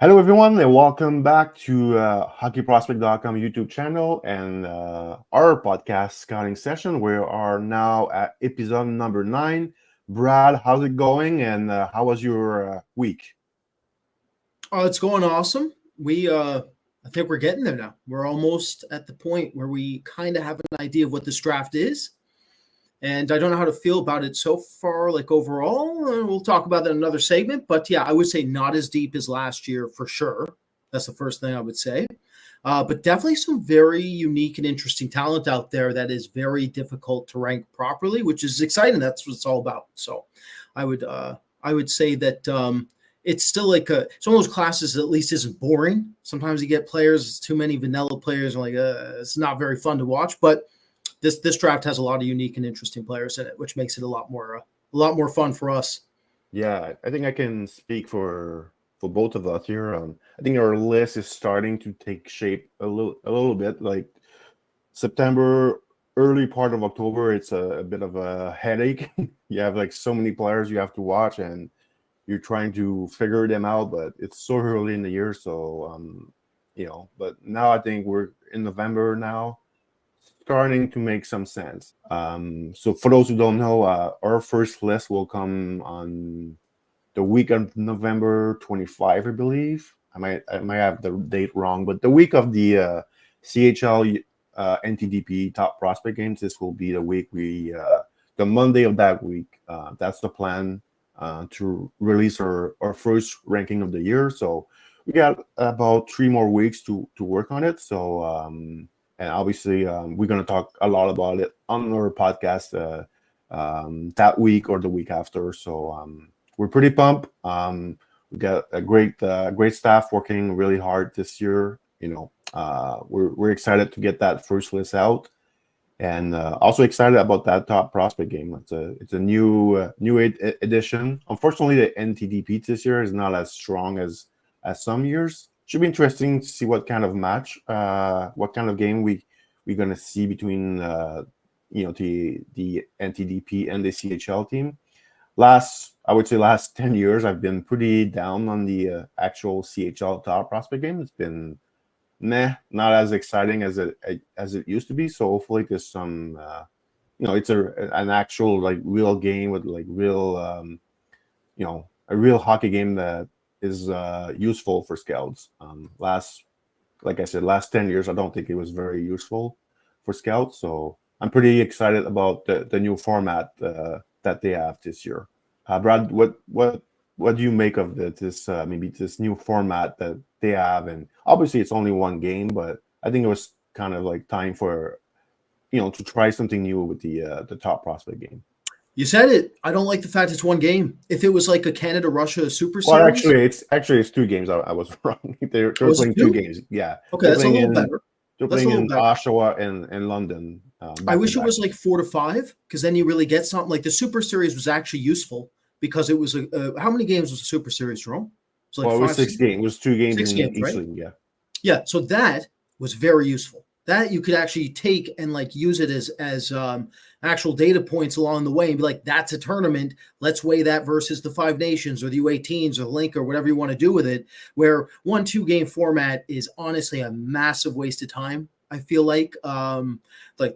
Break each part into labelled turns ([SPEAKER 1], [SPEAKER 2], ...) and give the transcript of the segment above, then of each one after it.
[SPEAKER 1] Hello, everyone, and welcome back to hockeyprospect.com YouTube channel and our podcast scouting session. We are now at episode number 9. Brad, how's it going, and how was your week?
[SPEAKER 2] Oh, it's going awesome. I think we're getting there now. We're almost at the point where we kind of have an idea of what this draft is. And I don't know how to feel about it so far, like overall. We'll talk about that in another segment. But yeah, I would say not as deep as last year for sure. That's the first thing I would say. But definitely some very unique and interesting talent out there that is very difficult to rank properly, which is exciting. That's what it's all about. So I would say that it's still it's one of those classes that at least isn't boring. Sometimes you get players, too many vanilla players, and it's not very fun to watch. But this draft has a lot of unique and interesting players in it, which makes it a lot more fun for us.
[SPEAKER 1] Yeah, I think I can speak for both of us here. I think our list is starting to take shape a little bit. Like September, early part of October, it's a bit of a headache. You have like so many players you have to watch, and you're trying to figure them out, but it's so early in the year. So, but now I think we're in November now, starting to make some sense. So for those who don't know, our first list will come on the week of November 25, I believe. I might have the date wrong, but the week of the CHL NTDP top prospect games, this will be the week the Monday of that week. That's the plan to release our first ranking of the year. So we got about 3 more weeks to work on it. So and obviously, we're going to talk a lot about it on our podcast that week or the week after. So we're pretty pumped. We got a great staff working really hard this year. We're excited to get that first list out, and also excited about that top prospect game. It's a new edition. Unfortunately, the NTDP this year is not as strong as some years. Should be interesting to see what kind of match, what kind of game we're gonna see between the NTDP and the CHL team. I would say last 10 years, I've been pretty down on the actual CHL top prospect game. It's been not as exciting as it used to be. So hopefully there's some, it's an actual like real game with like real, a real hockey game that is useful for scouts. Like I said, last 10 years, I don't think it was very useful for scouts. So I'm pretty excited about the new format that they have this year. Brad, what do you make of this maybe this new format that they have? And obviously it's only one game, but I think it was kind of like time for to try something new with the top prospect game.
[SPEAKER 2] You said it. I don't like the fact it's one game. If it was like a Canada-Russia Super Series.
[SPEAKER 1] Well, actually it's 2 games. I was wrong. They're playing 2 games. Yeah.
[SPEAKER 2] Okay, that's a little better.
[SPEAKER 1] They're playing in Oshawa and London.
[SPEAKER 2] I wish it was like 4 to 5, because then you really get something. Like the Super Series was actually useful because it was how many games was the Super Series, Jerome?
[SPEAKER 1] It was 6 games. It was 2 games in each league. Yeah.
[SPEAKER 2] Yeah. So that was very useful. That you could actually take and like use it as actual data points along the way and be like, that's a tournament. Let's weigh that versus the 5 Nations or the U18s or the Link or whatever you want to do with it. Where 1-2 game format is honestly a massive waste of time. I feel like the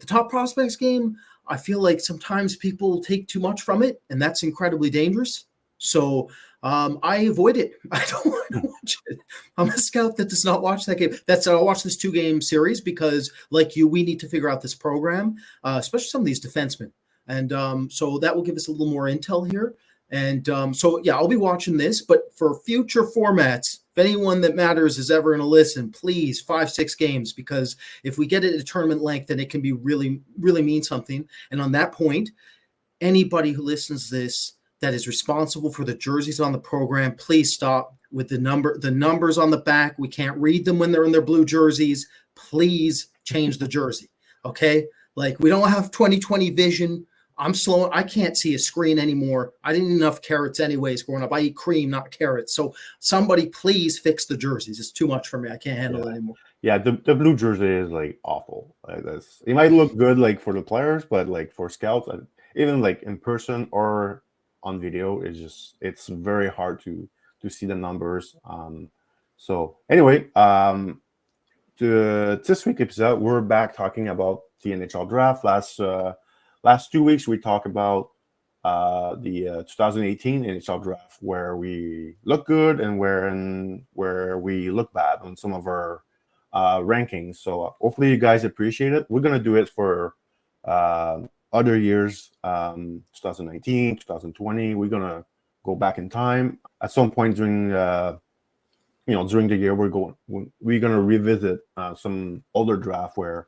[SPEAKER 2] top prospects game, I feel like sometimes people take too much from it, and that's incredibly dangerous. So I avoid it. I don't want to watch it. I'm a scout that does not watch that game. I'll watch this 2-game series because, like you, we need to figure out this program, especially some of these defensemen. And so that will give us a little more intel here. And so, yeah, I'll be watching this. But for future formats, if anyone that matters is ever going to listen, please, 5-6 games, because if we get it at a tournament length, then it can be really, really mean something. And on that point, anybody who listens to this that is responsible for the jerseys on the program, please stop with the numbers on the back. We can't read them when they're in their blue jerseys. Please change the jersey. Okay? Like, we don't have 20/20 vision. I'm slow. I can't see a screen anymore. I didn't eat enough carrots anyways growing up. I eat cream, not carrots. So somebody please fix the jerseys. It's too much for me. I can't handle it anymore.
[SPEAKER 1] Yeah, the blue jersey is like awful. Like it might look good like for the players, but like for scouts, even like in person or on video, it's very hard to see the numbers. So anyway, this week episode, we're back talking about the NHL draft. Last 2 weeks, we talked about the 2018 NHL draft, where we look good and where we look bad on some of our rankings. So hopefully you guys appreciate it. We're gonna do it for other years, 2019, 2020. We're gonna go back in time at some point during during the year. We're gonna revisit some older draft where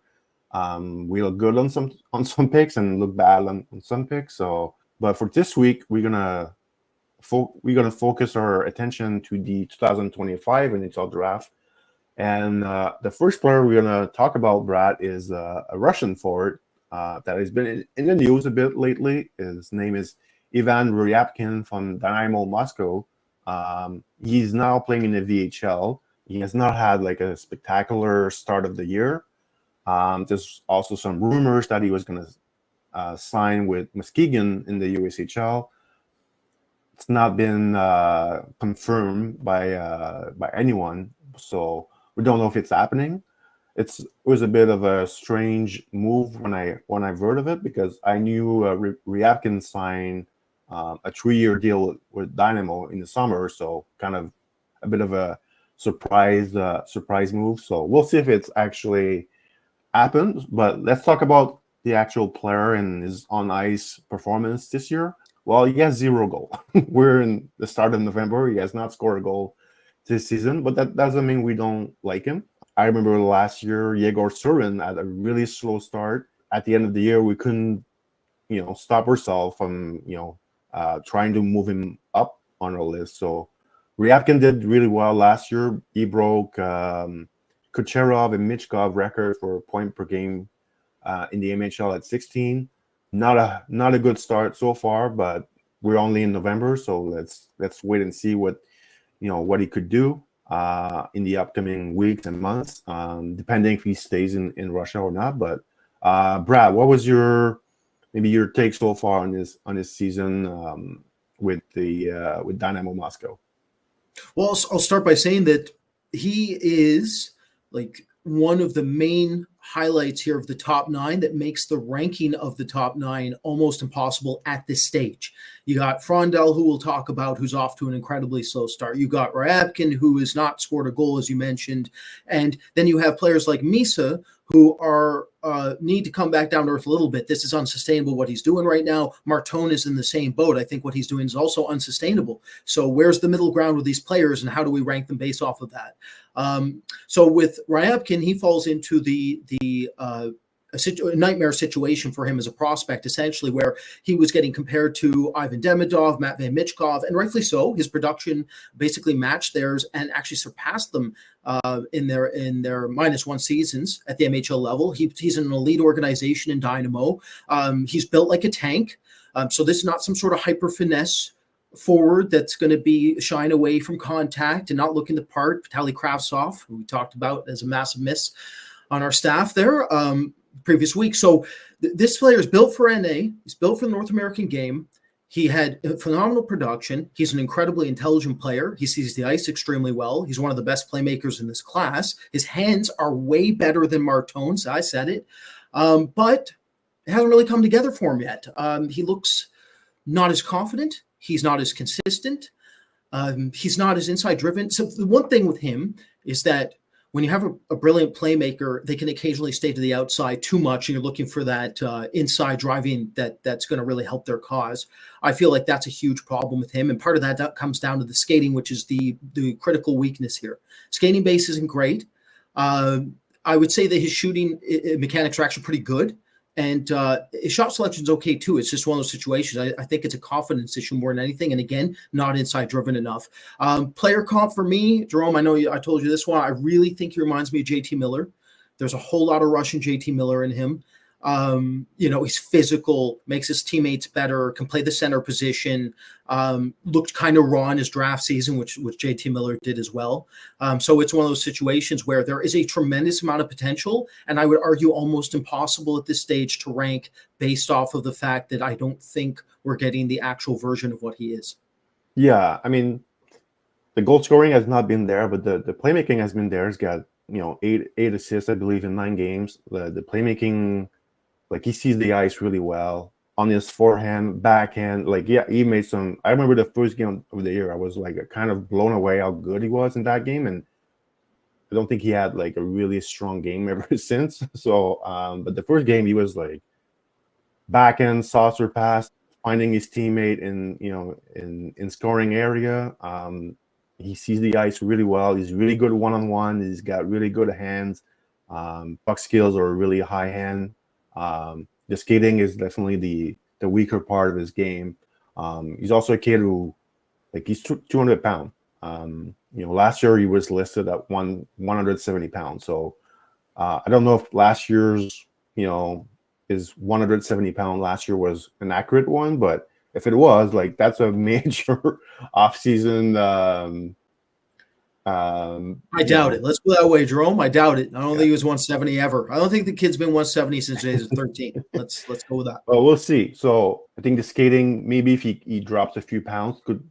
[SPEAKER 1] we look good on some picks and look bad on some picks. So, but for this week, we're gonna focus our attention to the 2025 NHL draft. And the first player we're gonna talk about, Brad, is a Russian forward that has been in the news a bit lately. His name is Ivan Ryabkin from Dynamo Moscow. He's now playing in the VHL. He has not had like a spectacular start of the year. There's also some rumors that he was going to sign with Muskegon in the USHL. It's not been confirmed by anyone, so we don't know if it's happening. It was a bit of a strange move when I heard of it, because I knew Ryabkin signed a 3-year deal with Dynamo in the summer, so kind of a bit of a surprise move. So we'll see if it's actually happened. But let's talk about the actual player and his on ice performance this year. Well, he has 0 goal. We're in the start of November. He has not scored a goal this season, but that doesn't mean we don't like him. I remember last year, Yegor Surin had a really slow start. At the end of the year, we couldn't, stop ourselves from, trying to move him up on our list. So Ryabkin did really well last year. He broke Kucherov and Michkov record for point per game in the MHL at 16. Not a good start so far, but we're only in November, so let's wait and see what he could do in the upcoming weeks and months, depending if he stays in Russia or not. But Brad, what was your take so far on this season with Dynamo Moscow?
[SPEAKER 2] Well, I'll start by saying that he is like one of the main highlights here of the top 9 that makes the ranking of the top 9 almost impossible at this stage. You got Frondell, who we'll talk about, who's off to an incredibly slow start. You got Ryabkin, who has not scored a goal, as you mentioned. And then you have players like Misa, who are need to come back down to earth a little bit. This is unsustainable, what he's doing right now. Martone is in the same boat. I think what he's doing is also unsustainable. So where's the middle ground with these players, and how do we rank them based off of that? So with Ryabkin, he falls into a nightmare situation for him as a prospect, essentially, where he was getting compared to Ivan Demidov, Matvei Michkov, and rightfully so. His production basically matched theirs and actually surpassed them in their -1 seasons at the MHL level. He's in an elite organization in Dynamo. He's built like a tank. So this is not some sort of hyper finesse forward that's going to be shying away from contact and not looking the part. Vitaly Kravtsov, who we talked about as a massive miss on our staff there previous week. So this player is built for NA. He's built for the North American game. He had phenomenal production. He's an incredibly intelligent player. He sees the ice extremely well. He's one of the best playmakers in this class. His hands are way better than Martone's. I said it. But it hasn't really come together for him yet. He looks not as confident. He's not as consistent. He's not as inside driven. So the one thing with him is that when you have a brilliant playmaker, they can occasionally stay to the outside too much, and you're looking for that inside driving that's going to really help their cause. I feel like that's a huge problem with him, and part of that comes down to the skating, which is the critical weakness here. Skating base isn't great. I would say that his shooting mechanics are actually pretty good. And his shot selection is okay, too. It's just one of those situations. I think it's a confidence issue more than anything. And again, not inside driven enough. Player comp for me, Jerome, I know I told you this one. I really think he reminds me of JT Miller. There's a whole lot of Russian JT Miller in him. He's physical, makes his teammates better, can play the center position, looked kind of raw in his draft season, which JT Miller did as well. So it's one of those situations where there is a tremendous amount of potential, and I would argue almost impossible at this stage to rank based off of the fact that I don't think we're getting the actual version of what he is.
[SPEAKER 1] Yeah, I mean, the goal scoring has not been there, but the playmaking has been there. He's got, eight assists, I believe, in 9 games. The playmaking, like, he sees the ice really well on his forehand, backhand. Like, yeah, he made some. I remember the first game of the year, I was like kind of blown away how good he was in that game, and I don't think he had like a really strong game ever since. So, but the first game he was like backhand saucer pass, finding his teammate in scoring area. He sees the ice really well. He's really good one-on-one. He's got really good hands. Puck skills are really high hand. The skating is definitely the weaker part of his game. He's also a kid who, like, he's 200 pounds. Last year he was listed at 170 pounds. So I don't know if last year's, his 170 pound last year was an accurate one, but if it was, like, that's a major off-season.
[SPEAKER 2] I doubt it. Let's go that way, Jerome. I doubt it. I don't think he was 170 ever. I don't think the kid's been 170 since he was 13. Let's go with that.
[SPEAKER 1] Well, we'll see. So I think the skating, maybe if he drops a few pounds, could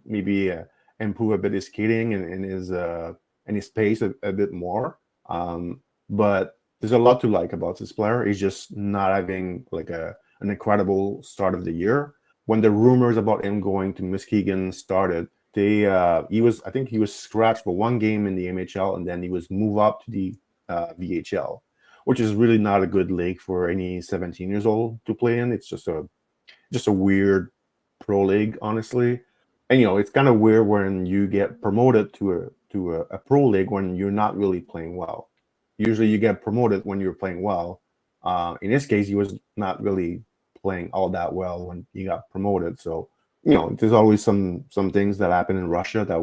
[SPEAKER 1] maybe improve a bit his skating and his pace a bit more. But there's a lot to like about this player. He's just not having like an incredible start of the year. When the rumors about him going to Muskegon started, he was scratched for one game in the MHL, and then he was moved up to the VHL, which is really not a good league for any 17 years old to play in. It's just a weird pro league, honestly. And it's kind of weird when you get promoted to a pro league when you're not really playing well. Usually you get promoted when you're playing well. In this case, he was not really playing all that well when he got promoted. So, there's always some things that happen in Russia that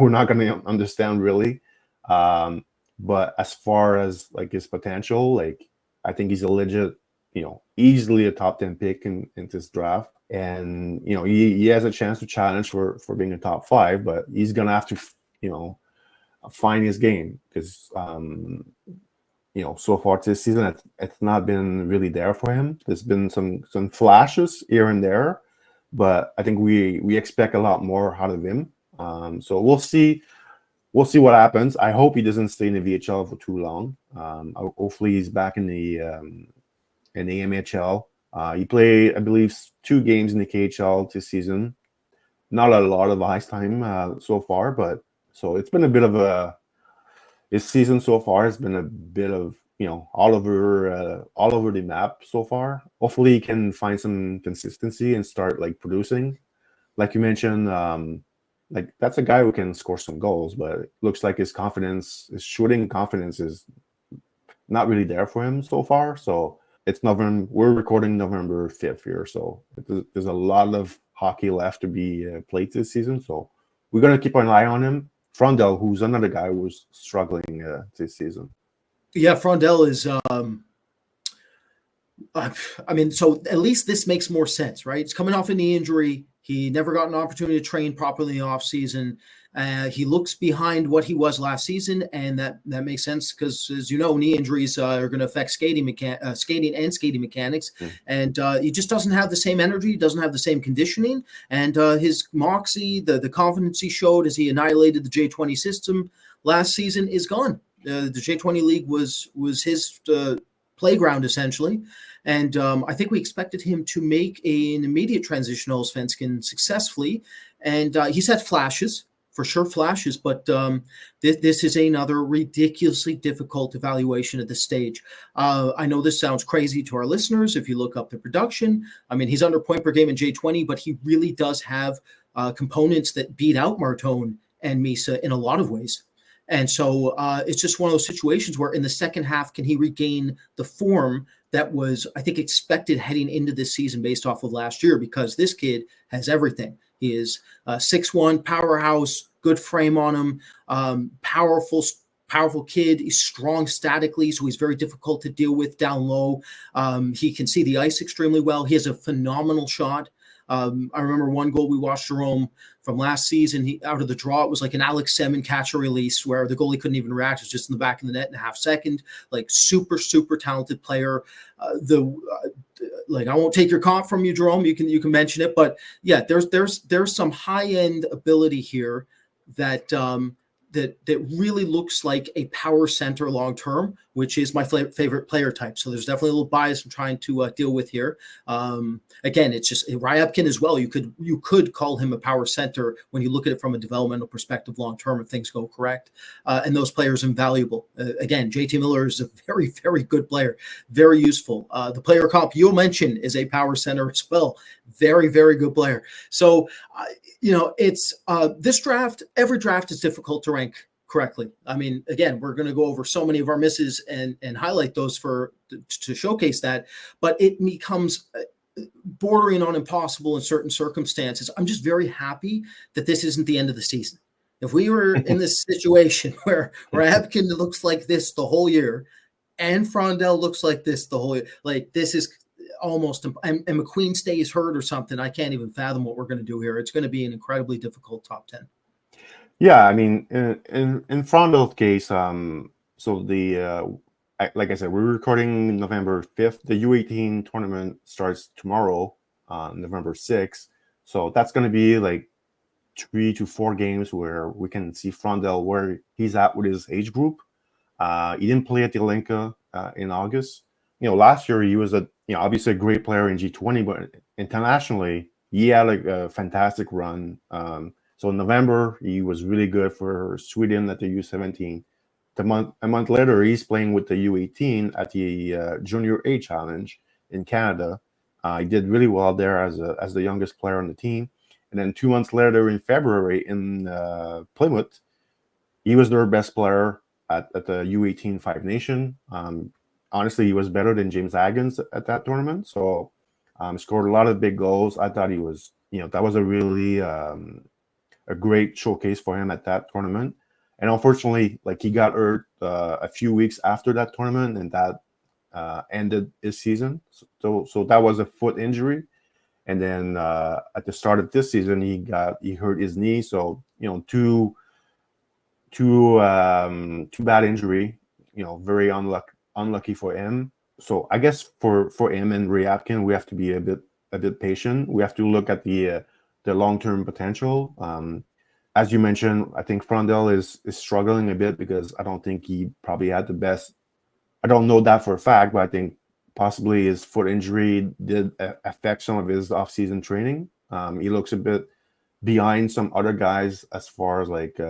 [SPEAKER 1] we're not going to understand really. But as far as like his potential, like, I think he's a legit, easily a top 10 pick in this draft. And, he has a chance to challenge for being a top 5, but he's going to have to, find his game because, so far this season, it's not been really there for him. There's been some flashes here and there, but I think we expect a lot more out of him. So we'll see what happens. I hope he doesn't stay in the VHL for too long. Hopefully he's back in the MHL. He played, I believe, 2 games in the KHL this season. Not a lot of ice time so far, but so it's been a bit of his season so far has been a bit of all over the map so far. Hopefully he can find some consistency and start like producing. Like you mentioned, like, that's a guy who can score some goals, but it looks like his shooting confidence is not really there for him so far. So it's November. We're recording November 5th here, so there's a lot of hockey left to be played this season. So we're gonna keep an eye on him. Frondell, who's another guy who's struggling this season.
[SPEAKER 2] Yeah, Frondell is. So at least this makes more sense, right? He's coming off a knee injury. He never got an opportunity to train properly in the offseason. He looks behind what he was last season, and that makes sense because, as you know, knee injuries are going to affect skating and skating mechanics. And he just doesn't have the same energy, doesn't have the same conditioning, and his moxie, the confidence he showed as he annihilated the J20 system last season is gone. The J20 league was his playground essentially. And I think we expected him to make an immediate transition to Allsvenskan successfully. And he's had flashes, for sure flashes, but this is another ridiculously difficult evaluation at this stage. I know this sounds crazy to our listeners. If you look up the production, I mean, he's under point per game in J20, but he really does have components that beat out Martone and Misa in a lot of ways. And so it's just one of those situations where in the second half, can he regain the form that was, I think, expected heading into this season based off of last year? Because this kid has everything. He is 6'1", powerhouse, good frame on him, powerful kid. He's strong statically, so he's very difficult to deal with down low. He can see the ice extremely well. He has a phenomenal shot. I remember one goal we watched, Jerome, from last season. He out of the draw, it was like an Alex Semin catch or release where the goalie couldn't even react. It was just in the back of the net in a half second. Like, super, super talented player. I won't take your comp from you, Jerome. You can mention it, but yeah, there's some high end ability here that that really looks like a power center long term, which is my favorite player type. So there's definitely a little bias I'm trying to deal with here. Again, it's just Ryabkin as well. You could call him a power center when you look at it from a developmental perspective long term if things go correct. And those players are invaluable. Again, JT Miller is a very, very good player, very useful. The player comp you'll mention is a power center as well. Very, very good player. So, it's this draft, every draft is difficult to rank correctly. I mean, again, we're going to go over so many of our misses and highlight those to showcase that, but it becomes bordering on impossible in certain circumstances. I'm just very happy that this isn't the end of the season. If we were in this situation where Ryabkin looks like this the whole year and Frondell looks like this the whole year, like this is almost, and McQueen stays hurt or something, I can't even fathom what we're going to do here. It's going to be an incredibly difficult top 10.
[SPEAKER 1] Yeah, I mean, in Frondell's case, so like I said, we're recording November 5th. The U18 tournament starts tomorrow, November 6th. So that's going to be like 3 to 4 games where we can see Frondell where he's at with his age group. He didn't play at the Olympia in August. Last year he was obviously a great player in G20, but internationally he had a fantastic run. So in November he was really good for Sweden at the U17. A month later he's playing with the U18 at the Junior A Challenge in Canada. He did really well there as the youngest player on the team. And then 2 months later in February in Plymouth, he was their best player at the U18 Five Nation. Honestly, he was better than James Haggins at that tournament. So scored a lot of big goals. I thought he was, that was a really a great showcase for him at that tournament. And unfortunately, like he got hurt a few weeks after that tournament, and that ended his season. So that was a foot injury. And then at the start of this season, he hurt his knee. So two bad injury. Very unlucky for him. So I guess for him and Ryabkin, we have to be a bit patient. We have to look at the long-term potential. As you mentioned, I think Frondell is struggling a bit because I don't think he probably had the best. I don't know that for a fact, but I think possibly his foot injury did affect some of his off-season training. He looks a bit behind some other guys as far as like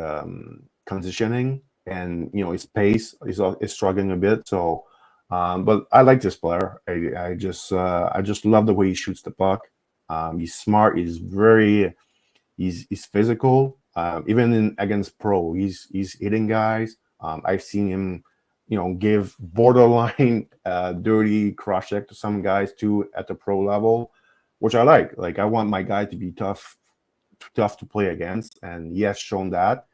[SPEAKER 1] conditioning, and his pace is struggling a bit. So, but I like this player. I just love the way he shoots the puck. He's smart. He's physical. Even against pro, he's hitting guys. I've seen him, give borderline dirty cross check to some guys too at the pro level, which I like. Like I want my guy to be tough to play against, and he has shown that.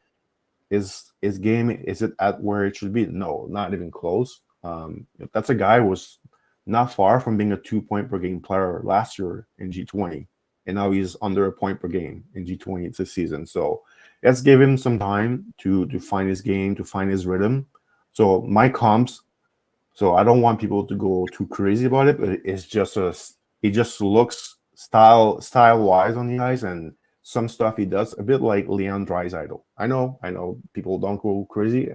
[SPEAKER 1] His game, is it at where it should be? No, not even close. That's a guy who was not far from being a 2-point per game player last year in G20, and now he's under a point per game in G20 this season. So let's give him some time to find his game, to find his rhythm. So my comps, so I don't want people to go too crazy about it, but it's just he just looks style wise on the ice, and some stuff he does a bit like Leon Draisaitl. I know people don't go crazy.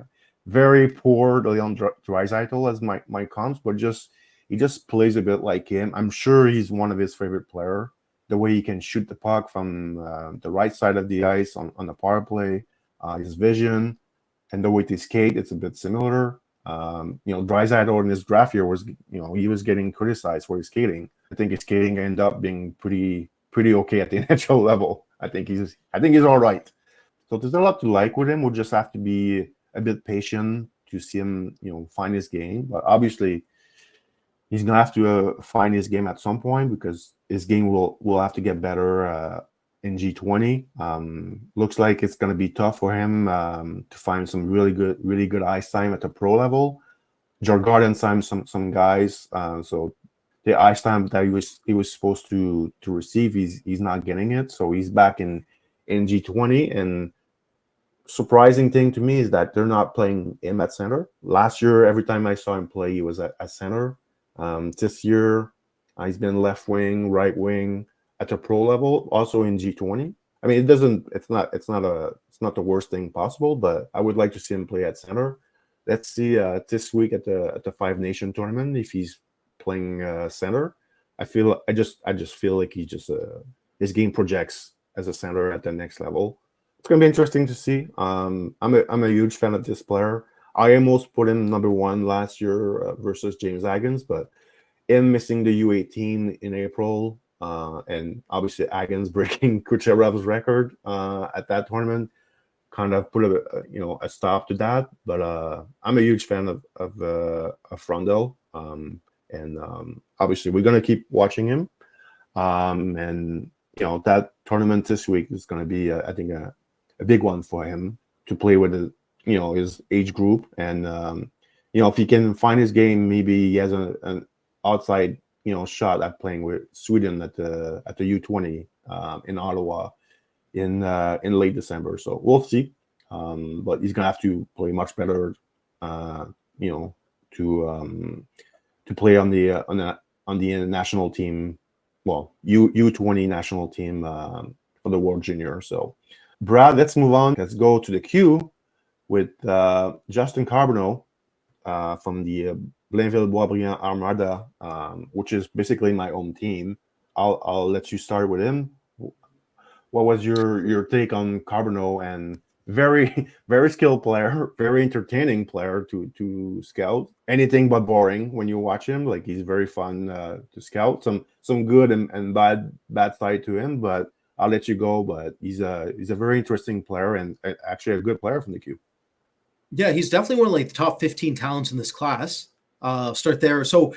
[SPEAKER 1] Very poor Leon Draisaitl as my comps, but he just plays a bit like him. I'm sure he's one of his favorite player. The way he can shoot the puck from the right side of the ice on the power play, his vision, and the way they skate, it's a bit similar. Draisaitl in his draft year was, he was getting criticized for his skating. I think his skating ended up being pretty okay at the NHL level. I think he's all right. So there's a lot to like with him. We'll just have to be a bit patient to see him, find his game. But obviously, he's gonna have to find his game at some point because his game will have to get better in G20. Looks like it's gonna be tough for him to find some really good ice time at the pro level. Djurgården signed some guys, so the ice time that he was supposed to receive, he's not getting it. So he's back in G20. And surprising thing to me is that they're not playing him at center. Last year, every time I saw him play, he was at center. This year, he's been left wing, right wing at the pro level, also in G20. I mean, it doesn't. It's not. It's not the worst thing possible. But I would like to see him play at center. Let's see this week at the Five Nation tournament if he's playing center. I just feel like his game projects as a center at the next level. It's gonna be interesting to see. I'm a huge fan of this player. I almost put him number one last year versus James Higgins, but him missing the U18 in April, and obviously Higgins breaking Kucherov's record at that tournament kind of put a stop to that. But I'm a huge fan of Frondell, and obviously we're gonna keep watching him. And that tournament this week is gonna be, I think, a big one for him to play with his age group, and if he can find his game, maybe he has an outside shot at playing with Sweden at the U20 in Ottawa in late December. So we'll see. But he's gonna have to play much better, to play on the national team. Well, U20 national team for the World Junior. So, Brad, let's move on. Let's go to the queue with Justin Carbonneau from the Blainville-Boisbriand Armada, which is basically my own team. I'll let you start with him. What was your take on Carbonneau? And very, very skilled player, very entertaining player to scout. Anything but boring when you watch him. Like, he's very fun to scout. Some good and bad side to him, but I'll let you go. But he's a very interesting player, and actually a good player from the Q.
[SPEAKER 2] Yeah, he's definitely one of like the top 15 talents in this class. Start there. So,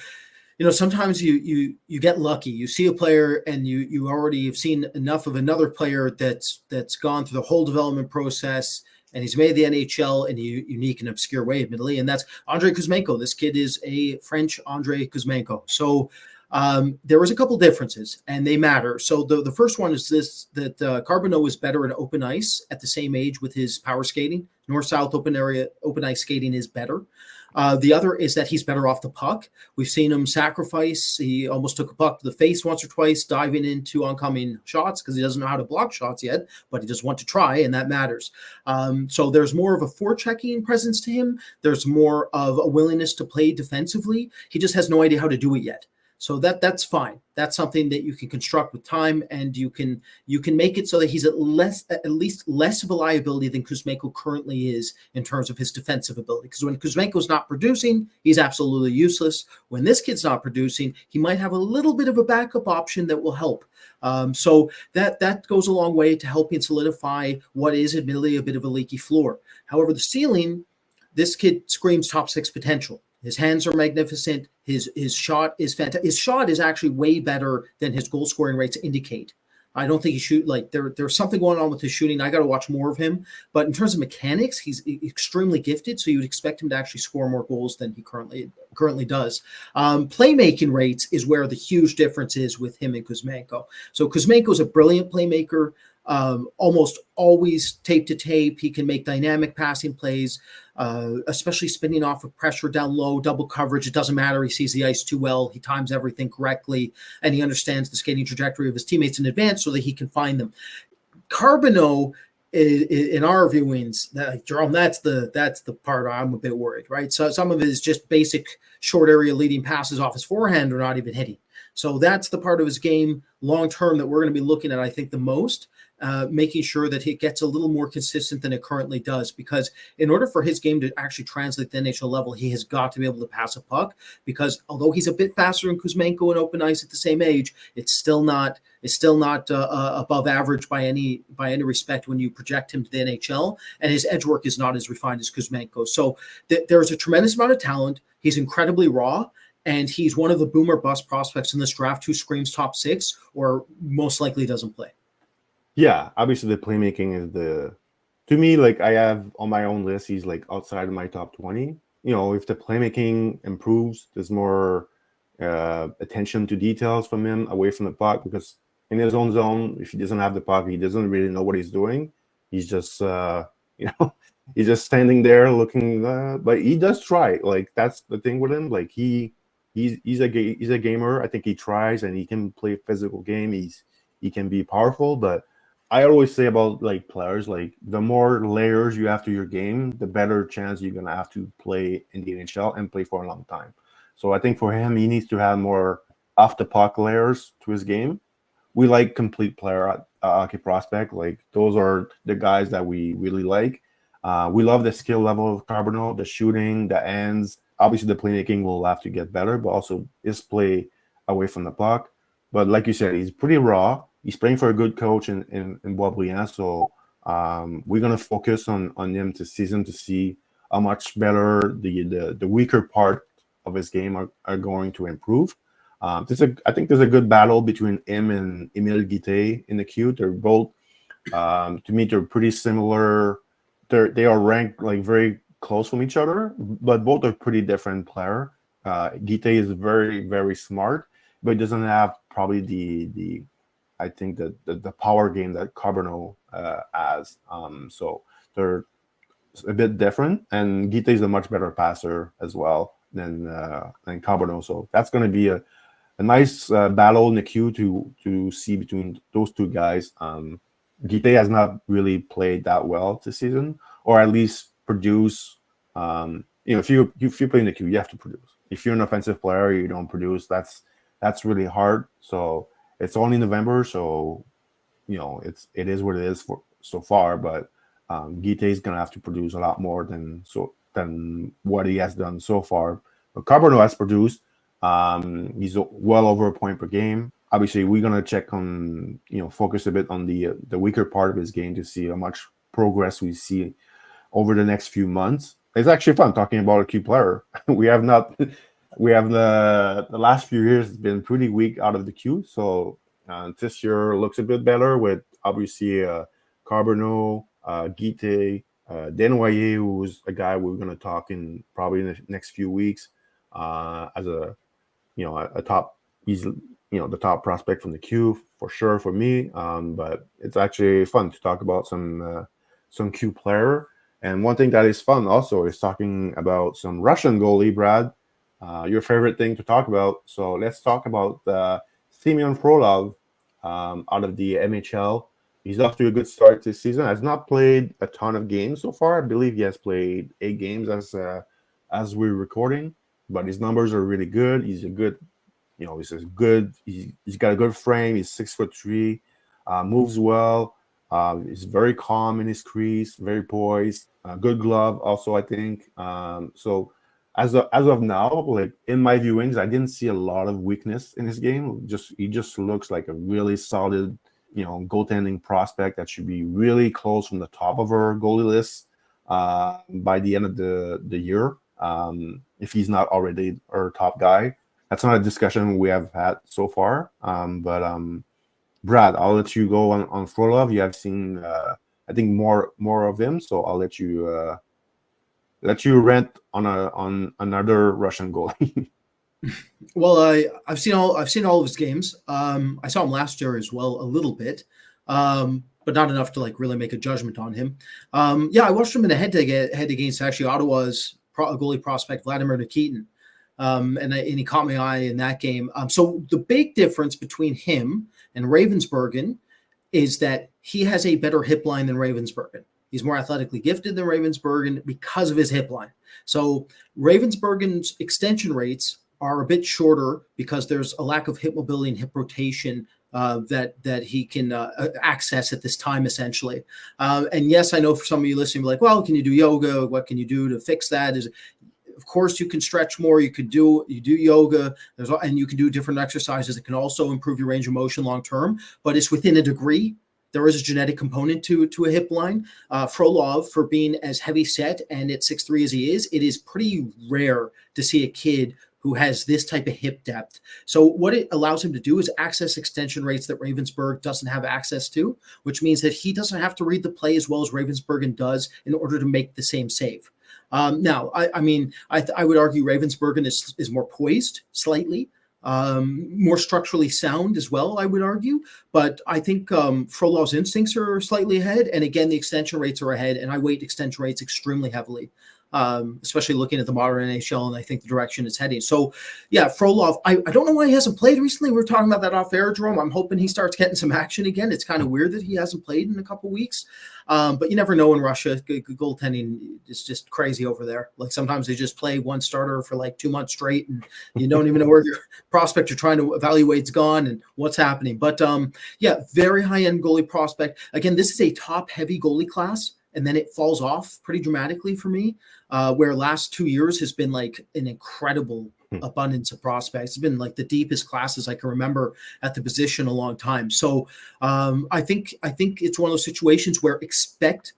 [SPEAKER 2] sometimes you get lucky. You see a player and you already have seen enough of another player that's gone through the whole development process, and he's made the NHL in a unique and obscure way, admittedly. And that's Andrei Kuzmenko. This kid is a French Andrei Kuzmenko. So there was a couple differences, and they matter. So the first one is this, that Carbonneau is better at open ice at the same age with his power skating. North-south open ice skating is better. The other is that he's better off the puck. We've seen him sacrifice. He almost took a puck to the face once or twice, diving into oncoming shots because he doesn't know how to block shots yet, but he just wants to try, and that matters. So there's more of a forechecking presence to him. There's more of a willingness to play defensively. He just has no idea how to do it yet. So that's fine. That's something that you can construct with time, and you can make it so that he's at least less of a liability than Kuzmenko currently is in terms of his defensive ability. Because when Kuzmenko's not producing, he's absolutely useless. When this kid's not producing, he might have a little bit of a backup option that will help. So that goes a long way to helping solidify what is admittedly a bit of a leaky floor. However, the ceiling, this kid screams top six potential. His hands are magnificent. His shot is fantastic. His shot is actually way better than his goal scoring rates indicate. I don't think he there's something going on with his shooting. I got to watch more of him. But in terms of mechanics, he's extremely gifted. So you would expect him to actually score more goals than he currently does. Playmaking rates is where the huge difference is with him and Kuzmenko. So Kuzmenko is a brilliant playmaker. Almost always tape to tape. He can make dynamic passing plays, especially spinning off of pressure down low, double coverage. It doesn't matter. He sees the ice too well. He times everything correctly, and he understands the skating trajectory of his teammates in advance so that he can find them. Carbonneau, in our viewings, Jerome, that's the part I'm a bit worried, right? So some of it is just basic short area leading passes off his forehand are not even hitting. So that's the part of his game long term that we're going to be looking at, I think, the most. Making sure that it gets a little more consistent than it currently does. Because in order for his game to actually translate to the NHL level, he has got to be able to pass a puck. Because although he's a bit faster than Kuzmenko in open ice at the same age, it's still not above average by any respect when you project him to the NHL. And his edge work is not as refined as Kuzmenko. So there's a tremendous amount of talent. He's incredibly raw. And he's one of the boomer bust prospects in this draft who screams top six or most likely doesn't play.
[SPEAKER 1] Yeah, obviously the playmaking is to me, like, I have on my own list, he's like outside of my top 20. If the playmaking improves, there's more attention to details from him away from the puck, because in his own zone, if he doesn't have the puck, he doesn't really know what he's doing. He's just he's just standing there looking, but he does try. Like, that's the thing with him. Like, he's a gamer. I think he tries, and he can play a physical game. He can be powerful, but I always say about like players, like the more layers you have to your game, the better chance you're gonna have to play in the NHL and play for a long time. So I think for him, he needs to have more off the puck layers to his game. We like complete player hockey prospect. Like those are the guys that we really like. We love the skill level of Carbonneau, the shooting, the ends. Obviously, the playmaking will have to get better, but also his play away from the puck. But like you said, he's pretty raw. He's playing for a good coach in Boisbriand, so we're gonna focus on him this season to see how much better the weaker part of his game are going to improve. I think there's a good battle between him and Emile Guité in the queue. They're both, to me, they're pretty similar. They are ranked like very close from each other, but both are pretty different player. Guité is very, very smart, but he doesn't have probably the I think the power game that Carbonneau has. So they're a bit different, and Guité is a much better passer as well than Carbonneau. So that's going to be a nice battle in the queue to see between those two guys. Guité has not really played that well this season, or at least produce. If you play in the queue, you have to produce. If you're an offensive player, you don't produce. That's really hard. So it's only November, so it is what it is for so far. But Guité is gonna have to produce a lot more than what he has done so far. But Carbonneau has produced. He's well over a point per game. Obviously, we're gonna check on focus a bit on the weaker part of his game to see how much progress we see over the next few months. It's actually fun talking about a key player. we have the last few years been pretty weak out of the queue. So this year looks a bit better with obviously Carbonneau, Guité, Desnoyers, who's a guy we're going to talk in probably in the next few weeks as a top. He's the top prospect from the queue for sure for me. But it's actually fun to talk about some queue player. And one thing that is fun also is talking about some Russian goalie, Brad. Your favorite thing to talk about. So let's talk about Semyon Frolov out of the MHL. He's off to a good start this season. Has not played a ton of games so far. I believe he has played 8 games as we're recording, but his numbers are really good. He's a good, he's got a good frame. He's 6'3", moves well. He's very calm in his crease, very poised. Good glove also, I think. So as of now, like in my viewings, I didn't see a lot of weakness in his game. He just looks like a really solid, goaltending prospect that should be really close from the top of our goalie list by the end of the year. If he's not already our top guy, that's not a discussion we have had so far. But Brad, I'll let you go on Frolov. You have seen, I think, more of him, so I'll let you rant on another Russian goalie.
[SPEAKER 2] Well, I've seen all of his games. I saw him last year as well, a little bit, but not enough to like really make a judgment on him. I watched him in a head-to-head against actually Ottawa's goalie prospect Vladimir Nikitin, and he caught my eye in that game. So the big difference between him and Ravensburgen is that he has a better hip line than Ravensburgen. He's more athletically gifted than Ravensburgen because of his hip line. So Ravensburgen's extension rates are a bit shorter because there's a lack of hip mobility and hip rotation that he can access at this time, essentially. And yes, I know for some of you listening, like, well, can you do yoga? What can you do to fix that? Of course, you can stretch more. You do yoga, and you can do different exercises that can also improve your range of motion long term. But it's within a degree. There is a genetic component to a hip line. Frolov, for being as heavy set and at 6'3" as he is, it is pretty rare to see a kid who has this type of hip depth. So what it allows him to do is access extension rates that Ravensburg doesn't have access to, which means that he doesn't have to read the play as well as Ravensburgen does in order to make the same save. Now, I would argue Ravensburgen is more poised slightly, more structurally sound as well, I would argue. But I think Frolov's instincts are slightly ahead. And again, the extension rates are ahead, and I weight extension rates extremely heavily. especially looking at the modern NHL, and I think the direction it's heading. So, yeah, Frolov, I don't know why he hasn't played recently. We were talking about that off air, Jerome. I'm hoping he starts getting some action again. It's kind of weird that he hasn't played in a couple weeks. But you never know in Russia. Goaltending is just crazy over there. Like sometimes they just play one starter for like 2 months straight, and you don't even know where your prospect you're trying to evaluate's gone and what's happening. But yeah, very high-end goalie prospect. Again, this is a top-heavy goalie class, and then it falls off pretty dramatically for me, where last 2 years has been like an incredible abundance of prospects. It's been like the deepest classes I can remember at the position a long time. So I think it's one of those situations where expect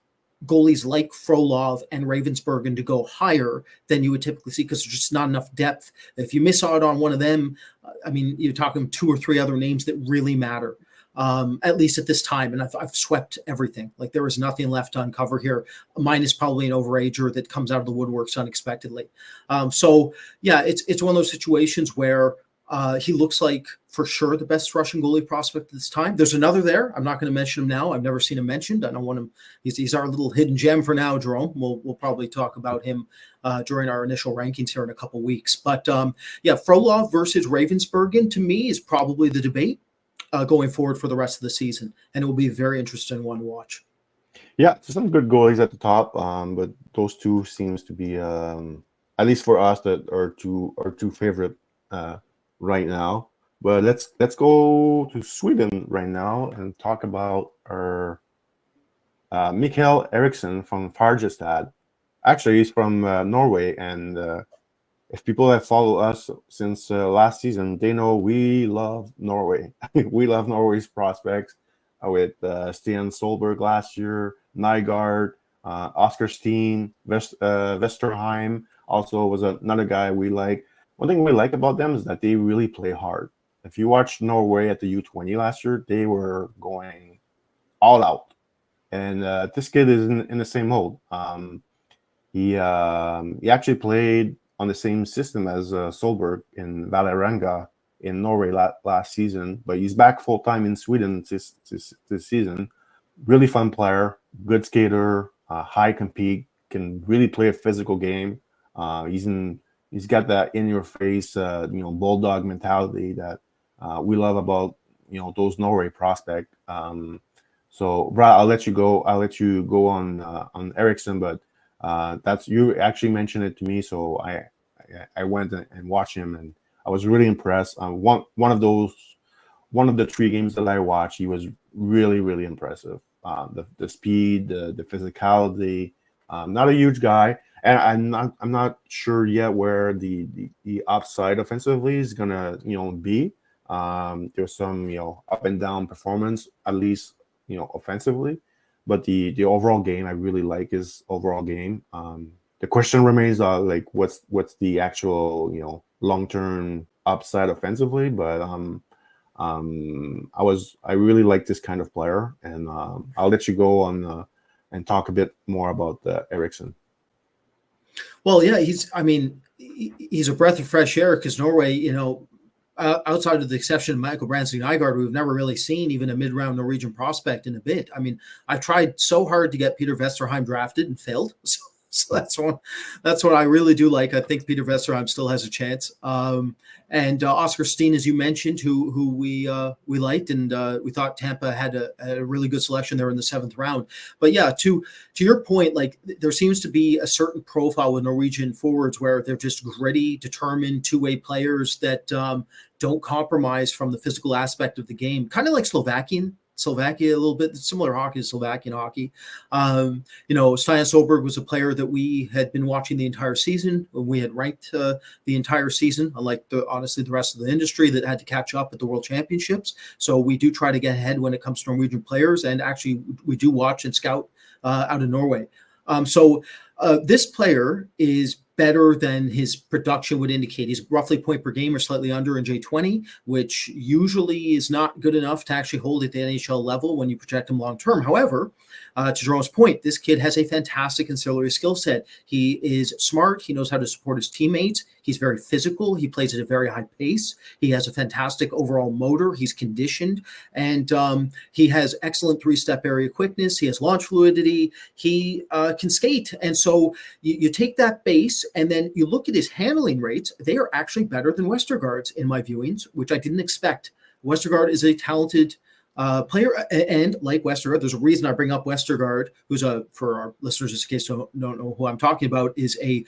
[SPEAKER 2] goalies like Frolov and Ravensburgen to go higher than you would typically see because there's just not enough depth. If you miss out on one of them, I mean, you're talking 2 or 3 other names that really matter. At least at this time. And I've swept everything. Like there is nothing left to uncover here. Mine is probably an overager that comes out of the woodworks unexpectedly. So yeah, it's one of those situations where he looks like for sure the best Russian goalie prospect at this time. There's another there. I'm not going to mention him now. I've never seen him mentioned. I don't want him. He's our little hidden gem for now, Jerome. We'll probably talk about him during our initial rankings here in a couple weeks. But yeah, Frolov versus Ravensburgen to me is probably the debate going forward for the rest of the season, and it will be a very interesting one to watch.
[SPEAKER 1] Yeah, some good goalies at the top, but those two seems to be at least for us that are two favorite right now. But let's go to Sweden right now and talk about our Mikkel Eriksen from Farjestad. Actually, he's from Norway, and if people have followed us since last season, they know we love Norway. We love Norway's prospects with Stian Solberg last year, Nygaard, Oscar Steen, Vesterheim also was another guy we like. One thing we like about them is that they really play hard. If you watched Norway at the U20 last year, they were going all out. And this kid is in the same mold. He actually played on the same system as Solberg in Vålerenga in Norway last season, but he's back full-time in Sweden this season. Really fun player, good skater, high compete, can really play a physical game. He's got that in-your-face, bulldog mentality that we love about those Norway prospects. So, Brad, I'll let you go. I'll let you go on Eriksen, but that's you actually mentioned it to me, so I went and watched him, and I was really impressed. One of the 3 games that I watched, he was really, really impressive. The speed, the physicality. Not a huge guy, and I'm not sure yet where the upside offensively is gonna be. There's some up and down performance, at least offensively. But the overall game, I really like his overall game. The question remains, like what's the actual long-term upside offensively? But I really like this kind of player, and I'll let you go on and talk a bit more about Eriksen.
[SPEAKER 2] Well, yeah, he's a breath of fresh air because Norway, outside of the exception of Michael Branson Nygaard, we've never really seen even a mid-round Norwegian prospect in a bit. I mean, I've tried so hard to get Peter Vesterheim drafted and failed. So that's what I really do like. I think Peter Vesterheim still has a chance. And Oscar Steen, as you mentioned, who we liked, and we thought Tampa had a really good selection there in the 7th round. But yeah, to your point, like there seems to be a certain profile with Norwegian forwards where they're just gritty, determined, 2-way players that don't compromise from the physical aspect of the game, kind of like Slovakia a little bit, similar hockey to Slovakian hockey. Stian Solberg was a player that we had been watching the entire season. We had ranked the entire season, unlike honestly the rest of the industry that had to catch up at the World Championships. So we do try to get ahead when it comes to Norwegian players, and actually we do watch and scout out of Norway. So this player is better than his production would indicate. He's roughly point per game or slightly under in J20, which usually is not good enough to actually hold at the NHL level when you project him long term. However, to Jerome's point, this kid has a fantastic ancillary skill set. He is smart. He knows how to support his teammates. He's very physical. He plays at a very high pace. He has a fantastic overall motor. He's conditioned, and he has excellent three-step area quickness. He has launch fluidity. He can skate. And so you take that base, and then you look at his handling rates. They are actually better than Westergaard's in my viewings, which I didn't expect. Westergaard is a talented player, and like Westergaard, there's a reason I bring up Westergaard, who's for our listeners in case don't know who I'm talking about, is a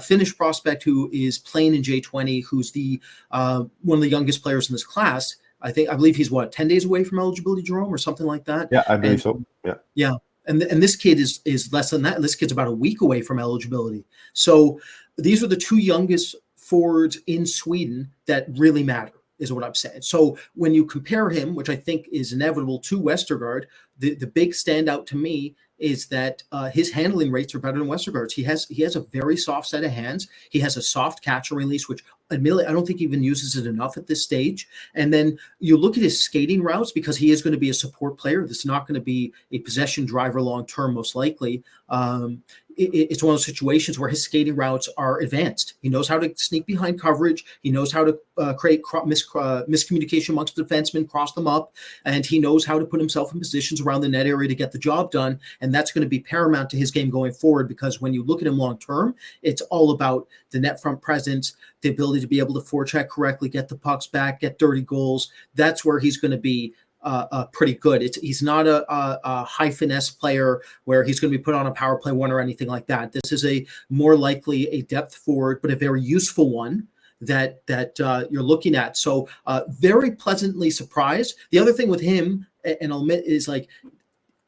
[SPEAKER 2] Finnish prospect who is playing in J20, who's the one of the youngest players in this class. I believe he's 10 days away from eligibility, Jerome, or something like that.
[SPEAKER 1] Yeah, I believe so.
[SPEAKER 2] Yeah. And this kid is less than that. This kid's about a week away from eligibility. So these are the two youngest forwards in Sweden that really matter, is what I'm saying. So when you compare him, which I think is inevitable, to Westergaard, the big standout to me is that his handling rates are better than Westergaard's. He has a very soft set of hands. He has a soft catch and release, which admittedly I don't think he even uses it enough at this stage. And then you look at his skating routes, because he is going to be a support player. This is not going to be a possession driver long term, most likely. It's one of those situations where his skating routes are advanced. He knows how to sneak behind coverage. He knows how to create miscommunication amongst the defensemen, cross them up, and he knows how to put himself in positions around the net area to get the job done. And that's going to be paramount to his game going forward, because when you look at him long term, it's all about the net front presence, the ability to be able to forecheck correctly, get the pucks back, get dirty goals. That's where he's going to be pretty good. He's not a high finesse player where he's going to be put on a power play one or anything like that. This is a more likely a depth forward, but a very useful one that you're looking at. So very pleasantly surprised. The other thing with him, and I'll admit, is like,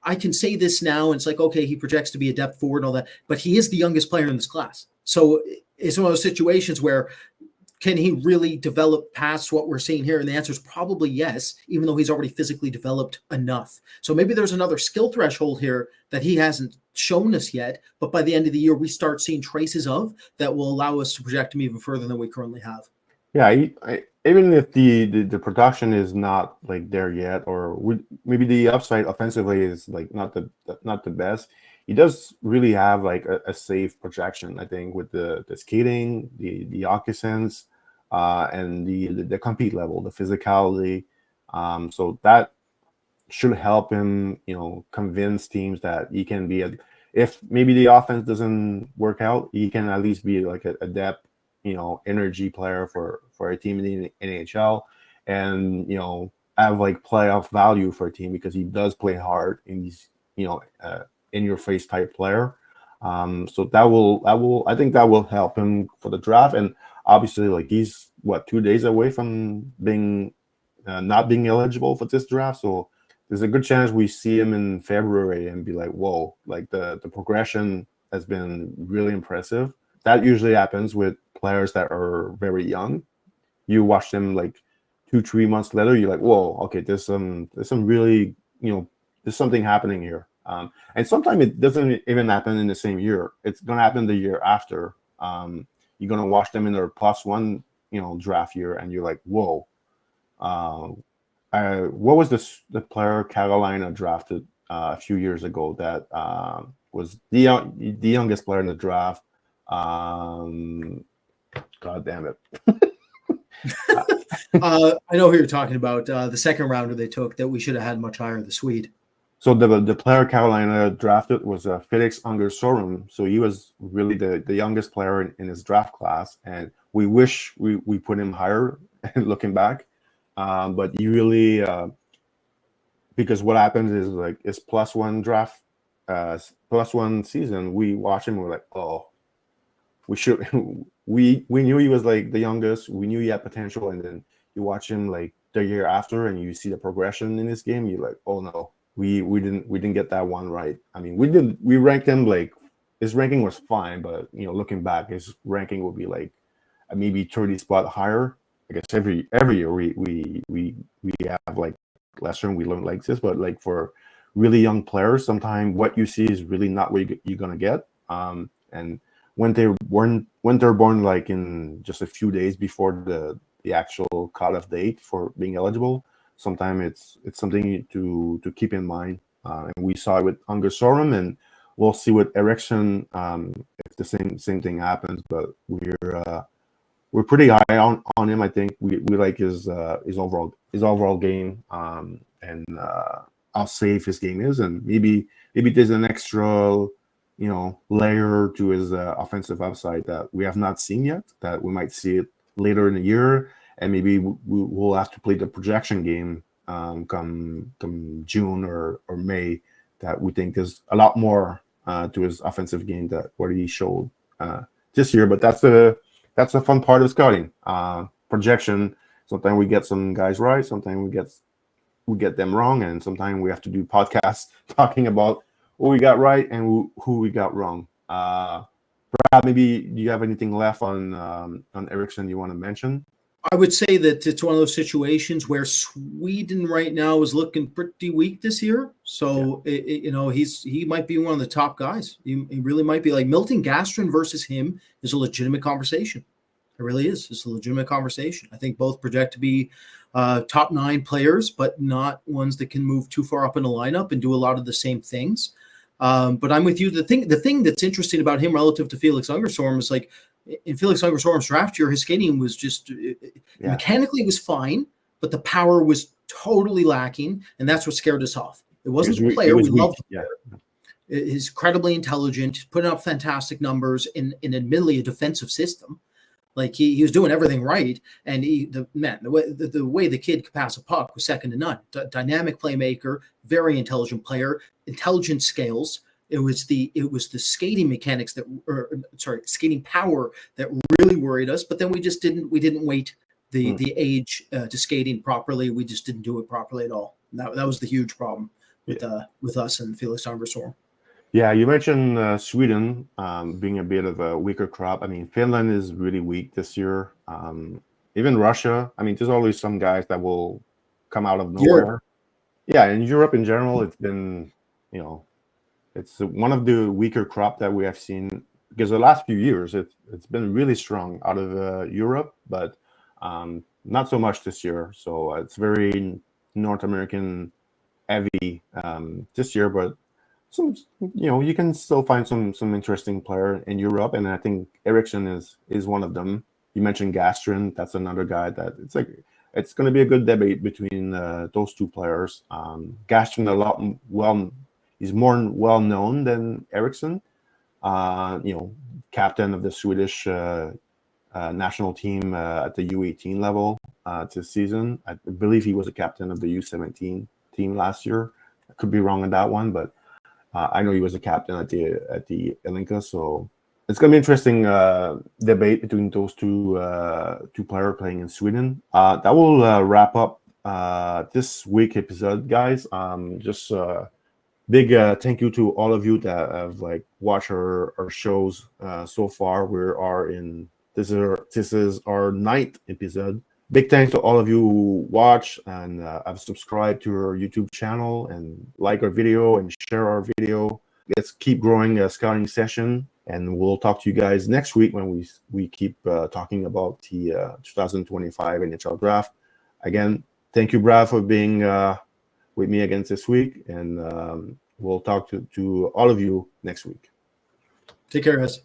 [SPEAKER 2] I can say this now, and it's like, okay, he projects to be a depth forward and all that, but he is the youngest player in this class. So it's one of those situations where, can he really develop past what we're seeing here? And the answer is probably yes, even though he's already physically developed enough. So maybe there's another skill threshold here that he hasn't shown us yet, but by the end of the year, we start seeing traces of that will allow us to project him even further than we currently have.
[SPEAKER 1] Yeah, even if the production is not like there yet, or maybe the upside offensively is like not the best, he does really have like a safe projection, I think, with the skating, the hockey sense, and the compete level, the physicality. So that should help him, convince teams that he can be if maybe the offense doesn't work out, he can at least be like a depth, energy player for a team in the NHL, and have like playoff value for a team, because he does play hard in these, in your face type player. So I think that will help him for the draft. And obviously, like, he's 2 days away from being not being eligible for this draft. So there's a good chance we see him in February and be like, whoa, like the progression has been really impressive. That usually happens with players that are very young. You watch them like 2-3 months later, you're like, whoa, okay, there's some really, there's something happening here. And sometimes it doesn't even happen in the same year. It's going to happen the year after. You're going to watch them in their +1, draft year, and you're like, whoa. What was the player Carolina drafted a few years ago that was the youngest player in the draft? God damn it.
[SPEAKER 2] I know who you're talking about. The second rounder they took that we should have had much higher, the Swede.
[SPEAKER 1] So the player Carolina drafted was Felix Angersorum. So he was really the youngest player in his draft class, and we wish we put him higher looking back. But he really, because what happens is, like, his +1 draft, +1 season, we watch him, we're like, oh, we should, we knew he was like the youngest, we knew he had potential, and then you watch him like the year after, and you see the progression in his game, you're like, oh no, we didn't get that one right. I mean, we ranked him, like, his ranking was fine, but looking back, his ranking would be like maybe 30 spot higher. I guess every year we have like lesson we learn like this, but like for really young players, sometimes what you see is really not what you're gonna get. And when they're born like in just a few days before the actual cutoff date for being eligible, sometimes it's something to keep in mind. And we saw it with Angersorum, and we'll see with Eriksen if the same thing happens. But we're pretty high on him. I think we like his overall game, and how safe his game is, and maybe there's an extra layer to his offensive upside that we have not seen yet, that we might see it later in the year, and maybe we'll have to play the projection game come June or May, that we think is a lot more to his offensive game that what he showed this year. But that's the fun part of scouting. Projection, sometimes we get some guys right, sometimes we get them wrong, and sometimes we have to do podcasts talking about what we got right and who we got wrong. Brad, maybe do you have anything left on Eriksen you want to mention?
[SPEAKER 2] I would say that it's one of those situations where Sweden right now is looking pretty weak this year. So, he might be one of the top guys. He really might be. Like Milton Gastrin versus him is a legitimate conversation. It really is. It's a legitimate conversation. I think both project to be top 9 players, but not ones that can move too far up in the lineup and do a lot of the same things. But I'm with you. The thing that's interesting about him relative to Felix Ungerstorm is, like, in Felix Ungerstorm's draft year, his skating was just mechanically was fine, but the power was totally lacking, and that's what scared us off. It wasn't the player. We loved the player. He's incredibly intelligent, putting up fantastic numbers in admittedly a defensive system. Like he was doing everything right, and the way the kid could pass a puck was second to none. Dynamic playmaker, very intelligent player, intelligent scales. It was the skating mechanics skating power that really worried us. But then we didn't wait the age to skating properly. We just didn't do it properly at all. That was the huge problem with us and Felix Ungerstorm.
[SPEAKER 1] Yeah, you mentioned Sweden being a bit of a weaker crop. I mean, Finland is really weak this year. Even Russia. I mean, there's always some guys that will come out of nowhere.
[SPEAKER 2] Europe.
[SPEAKER 1] Yeah, in Europe in general, it's been, it's one of the weaker crop that we have seen, because the last few years it's been really strong out of Europe, but not so much this year. So it's very North American heavy this year, but some, you can still find some interesting player in Europe, and I think Eriksen is one of them. You mentioned Gastrin, that's another guy that it's going to be a good debate between those two players. Gastrin he's more well known than Eriksen. Captain of the Swedish national team at the U18 level this season. I believe he was a captain of the U17 team last year. I could be wrong on that one, but I know he was a captain at the Elinka. So it's going to be an interesting debate between those two players playing in Sweden. That will wrap up this week episode, guys. Just big thank you to all of you that have watched our shows so far. This is our 9th episode. Big thanks to all of you who watch and have subscribed to our YouTube channel and like our video and share our video. Let's keep growing a scouting session, and we'll talk to you guys next week when we keep talking about the 2025 NHL draft. Again, thank you, Brad, for being with me again this week, and we'll talk to all of you next week.
[SPEAKER 2] Take care, guys.